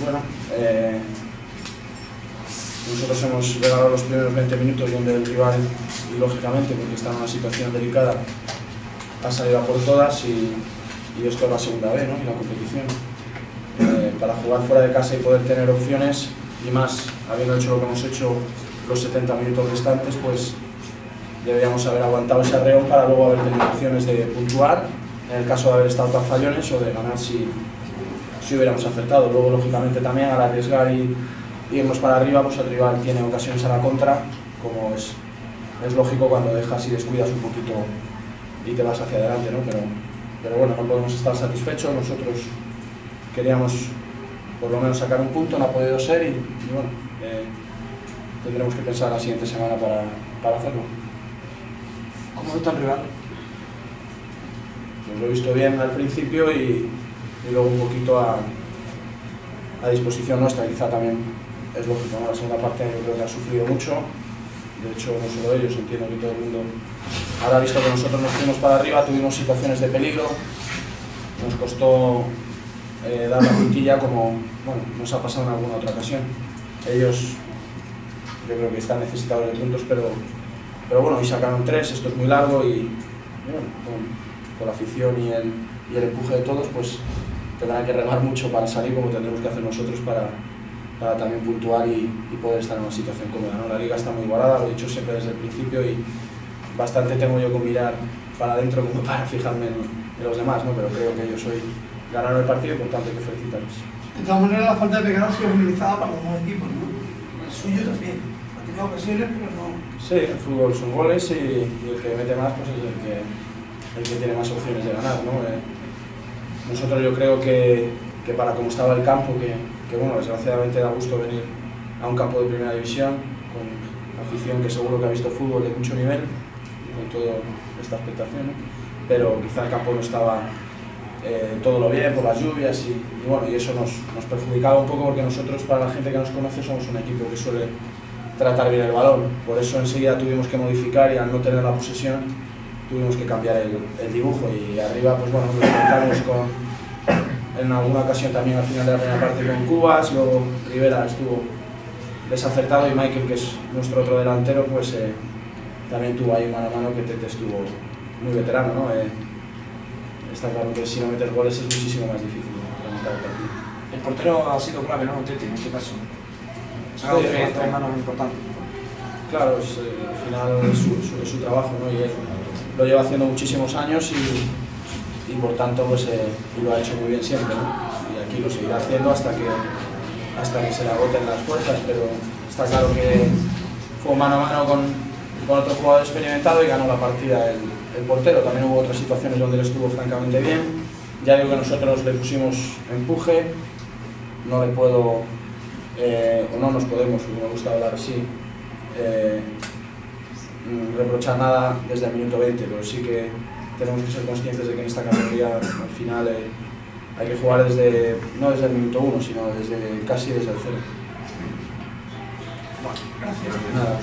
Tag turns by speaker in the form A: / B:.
A: Bueno, nosotros hemos regalado los primeros 20 minutos donde el rival, y lógicamente porque está en una situación delicada, ha salido a por todas y esto es la segunda vez, ¿no?, en la competición. Para jugar fuera de casa y poder tener opciones, y más habiendo hecho lo que hemos hecho los 70 minutos restantes, pues deberíamos haber aguantado ese arreón para luego haber tenido opciones de puntuar, en el caso de haber estado tan fallones, o de ganar si hubiéramos acertado. Luego, lógicamente, también al arriesgar y irnos para arriba, pues el rival tiene ocasiones a la contra, como es lógico cuando dejas y descuidas un poquito y te vas hacia adelante, ¿no? Pero bueno, no podemos estar satisfechos. Nosotros queríamos por lo menos sacar un punto, no ha podido ser y bueno, tendremos que pensar la siguiente semana para hacerlo.
B: ¿Cómo está el rival?
A: Pues lo he visto bien al principio y luego un poquito a disposición nuestra. Quizá también es lógico, ¿no? La segunda parte yo creo que ha sufrido mucho. De hecho, no solo ellos, entiendo que todo el mundo habrá visto que nosotros nos fuimos para arriba, tuvimos situaciones de peligro, nos costó dar la puntilla, como bueno, nos ha pasado en alguna otra ocasión. Ellos yo creo que están necesitados de puntos, pero bueno, hoy sacaron 3, esto es muy largo y bueno, con la afición y el empuje de todos, pues tendrán que remar mucho para salir, como tendremos que hacer nosotros para también puntuar y poder estar en una situación cómoda, ¿no? La liga está muy igualada, lo he dicho siempre desde el principio, y bastante tengo yo con mirar para adentro como para fijarme en los demás, ¿no? Pero creo que ellos hoy ganaron el partido y por tanto hay que felicitarles.
B: De todas maneras, la falta de pegada ha sido generalizada para los dos equipos, ¿no? El suyo también. Ha tenido ocasiones, pero no.
A: Sí, el fútbol son goles y el que mete más pues es el que tiene más opciones de ganar, ¿no? Nosotros yo creo que para como estaba el campo, que bueno, desgraciadamente da gusto venir a un campo de primera división con afición que seguro que ha visto fútbol de mucho nivel y con toda esta expectación, ¿no? Pero quizá el campo no estaba todo lo bien por las lluvias y bueno, y eso nos perjudicaba un poco, porque nosotros, para la gente que nos conoce, somos un equipo que suele tratar bien el balón. Por eso enseguida tuvimos que modificar y al no tener la posesión tuvimos que cambiar el dibujo, y arriba pues bueno, nos enfrentamos en alguna ocasión también al final de la primera parte con Cubas, luego Rivera estuvo desacertado y Michael, que es nuestro otro delantero, pues también tuvo ahí mano a mano, que Tete estuvo muy veterano, ¿no? Está claro que si no metes goles es muchísimo más difícil remontar el partido.
B: El portero ha sido clave, ¿no? Tete, en este caso. Ha sacado tres manos importantes.
A: Claro, al final es su trabajo, ¿no? Y él lo lleva haciendo muchísimos años y por tanto pues, lo ha hecho muy bien siempre, ¿no? Y aquí lo seguirá haciendo hasta que se le agoten las fuerzas, pero está claro que fue mano a mano con otro jugador experimentado y ganó la partida el portero. También hubo otras situaciones donde él estuvo francamente bien. Ya digo que nosotros le pusimos empuje, no le puedo, o no nos podemos, me gusta hablar así, reprochar nada desde el minuto 20, pero sí que tenemos que ser conscientes de que en esta categoría al final hay que jugar no desde el minuto 1, sino casi desde el 0.
B: Bueno, gracias.
A: Nada.